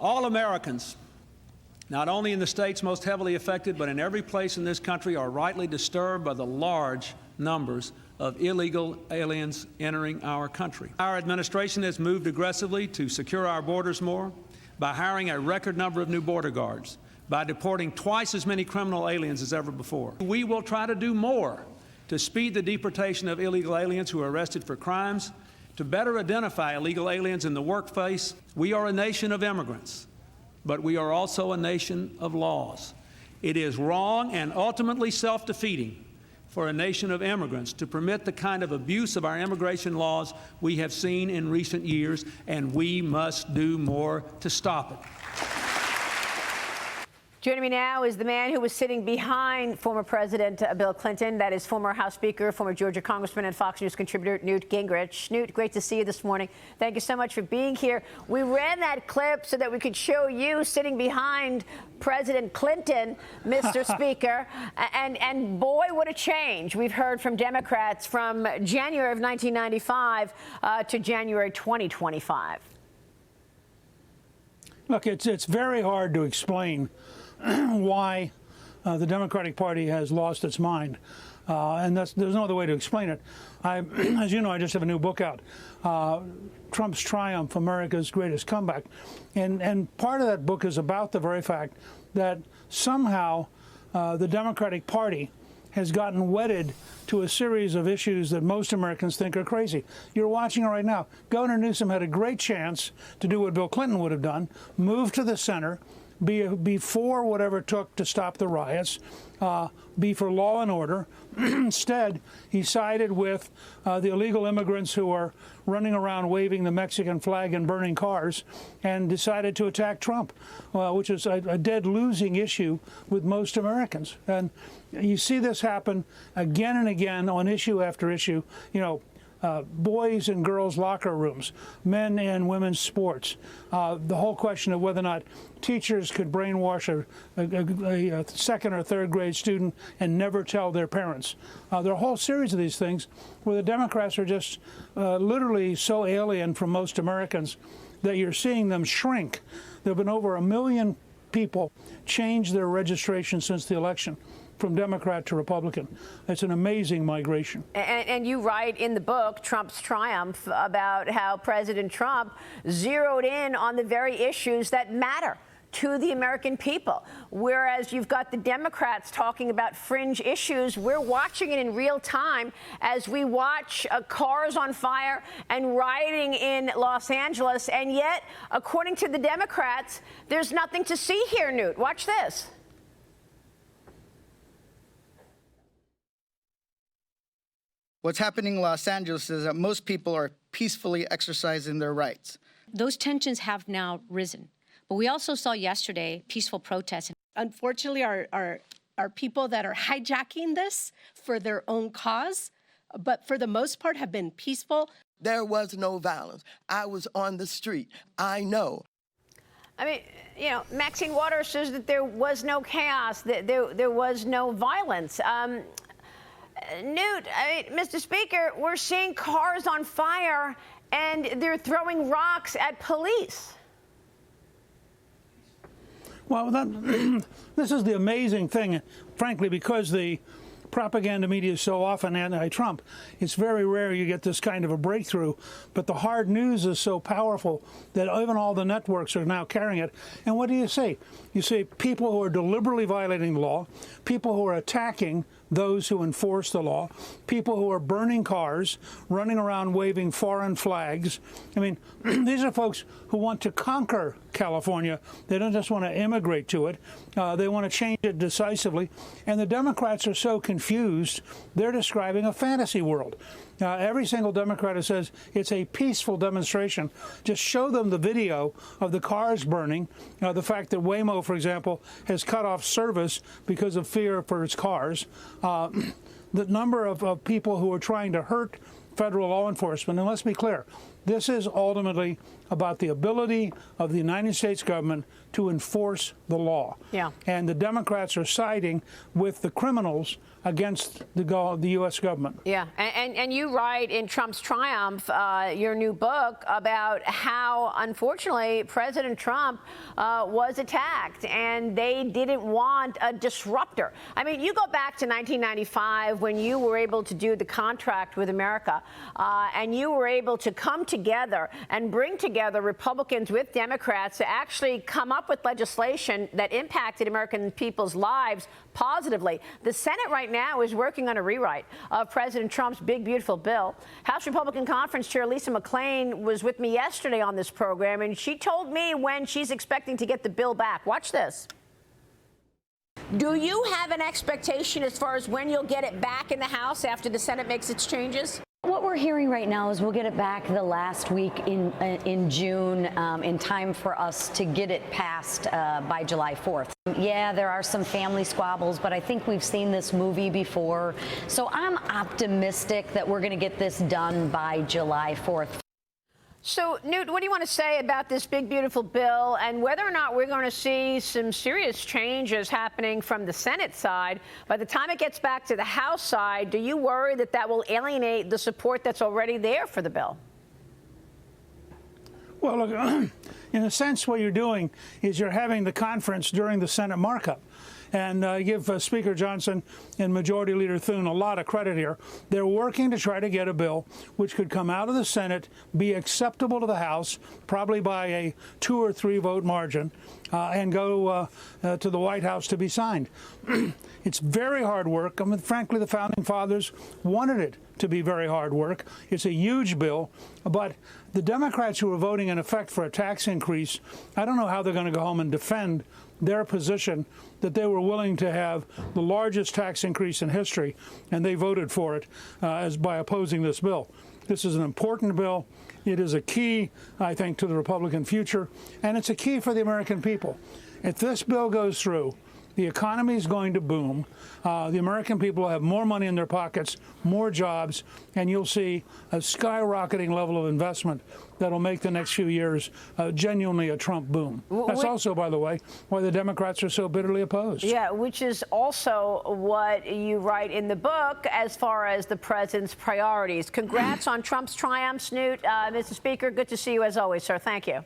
All Americans, not only in the states most heavily affected, but in every place in this country, are rightly disturbed by the large numbers of illegal aliens entering our country. Our administration has moved aggressively to secure our borders more by hiring a record number of new border guards, by deporting twice as many criminal aliens as ever before. We will try to do more to speed the deportation of illegal aliens who are arrested for crimes, to better identify illegal aliens in the workplace. We are a nation of immigrants, but we are also a nation of laws. It is wrong and ultimately self-defeating for a nation of immigrants to permit the kind of abuse of our immigration laws we have seen in recent years, and we must do more to stop it. Joining me now is the man who was sitting behind former President Bill Clinton. That is former House Speaker, former Georgia Congressman, and Fox News contributor Newt Gingrich. Newt, great to see you this morning. Thank you so much for being here. We ran that clip so that we could show you sitting behind President Clinton, Mr. Speaker, and boy, what a change we've heard from Democrats from January of 1995 to January 2025. Look, it's very hard to explain why the Democratic Party has lost its mind. And there's no other way to explain it. As you know, I just have a new book out, Trump's Triumph, America's Greatest Comeback. And part of that book is about the very fact that somehow the Democratic Party has gotten wedded to a series of issues that most Americans think are crazy. You're watching it right now. Governor Newsom had a great chance to do what Bill Clinton would have done, move to the center, be for whatever it took to stop the riots, be for law and order. Instead, he sided with the illegal immigrants who are running around waving the Mexican flag and burning cars, and decided to attack Trump, which is a dead losing issue with most Americans. And you see this happen again and again on issue after issue. You know, boys and girls locker rooms, men and women's sports, the whole question of whether or not teachers could brainwash a second or third grade student and never tell their parents. There are a whole series of these things where the Democrats are just literally so alien from most Americans that you're seeing them shrink. There have been over 1 million people change their registration since the election, from Democrat to Republican. It's an amazing migration. And you write in the book, Trump's Triumph, about how President Trump zeroed in on the very issues that matter to the American people. Whereas you've got the Democrats talking about fringe issues, we're watching it in real time as we watch cars on fire and rioting in Los Angeles. And yet, according to the Democrats, there's nothing to see here, Newt. Watch this. What's happening in Los Angeles is that most people are peacefully exercising their rights. Those tensions have now risen. But we also saw yesterday peaceful protests. Unfortunately, our people that are hijacking this for their own cause, but for the most part have been peaceful. There was no violence. I was on the street. I know. I mean, you know, Maxine Waters says that there was no chaos, that there was no violence. Newt, Mr. Speaker, we're seeing cars on fire and they're throwing rocks at police. Well, this is the amazing thing, frankly, because the propaganda media is so often anti-Trump. It's very rare you get this kind of a breakthrough, but the hard news is so powerful that even all the networks are now carrying it. And what do you see? You see people who are deliberately violating the law, people who are attacking those who enforce the law, people who are burning cars, running around waving foreign flags. I mean, these are folks who want to conquer California. They don't just want to immigrate to it. They want to change it decisively. And the Democrats are so confused, they're describing a fantasy world. Every single Democrat who says it's a peaceful demonstration, just show them the video of the cars burning, the fact that Waymo, for example, has cut off service because of fear for its cars, the number of people who are trying to hurt federal law enforcement. And let's be clear, This is ultimately about the ability of the United States government to enforce the law. Yeah. And the Democrats are siding with the criminals against the U.S. government. Yeah, and you write in Trump's Triumph, your new book, about how, unfortunately, President Trump was attacked, and they didn't want a disruptor. I mean, you go back to 1995 when you were able to do the contract with America, and you were able to come together and bring together Republicans with Democrats to actually come up with legislation that impacted American people's lives positively. The Senate right now is working on a rewrite of President Trump's big, beautiful bill. House Republican Conference Chair Lisa McClain was with me yesterday on this program, and she told me when she's expecting to get the bill back. Watch this. Do you have an expectation as far as when you'll get it back in the House after the Senate makes its changes? What we're hearing right now is we'll get it back the last week in June, in time for us to get it passed by July 4th. Yeah, there are some family squabbles, but I think we've seen this movie before. So I'm optimistic that we're going to get this done by July 4th. So, Newt, what do you want to say about this big, beautiful bill and whether or not we're going to see some serious changes happening from the Senate side? By the time it gets back to the House side, do you worry that that will alienate the support that's already there for the bill? Well, look, in a sense, what you're doing is you're having the conference during the Senate markup. And I give Speaker Johnson and Majority Leader Thune a lot of credit here. They're working to try to get a bill which could come out of the Senate, be acceptable to the House, probably by a 2 or 3 vote margin, and go to the White House to be signed. It's very hard work. I mean, frankly, the Founding Fathers wanted it to be very hard work. It's a huge bill, but the Democrats who are voting in effect for a tax increase, I don't know how they're going to go home and defend their position that they were willing to have the largest tax increase in history, and they voted for it as by opposing this bill. This is an important bill. It is a key, I think, to the Republican future, and it's a key for the American people. If this bill goes through, the economy is going to boom. The American people will have more money in their pockets, more jobs, and you'll see a skyrocketing level of investment that'll make the next few years genuinely a Trump boom. That's also, by the way, why the Democrats are so bitterly opposed. Yeah, which is also what you write in the book as far as the president's priorities. Congrats on Trump's triumphs, Newt. Mr. Speaker, good to see you as always, sir. Thank you.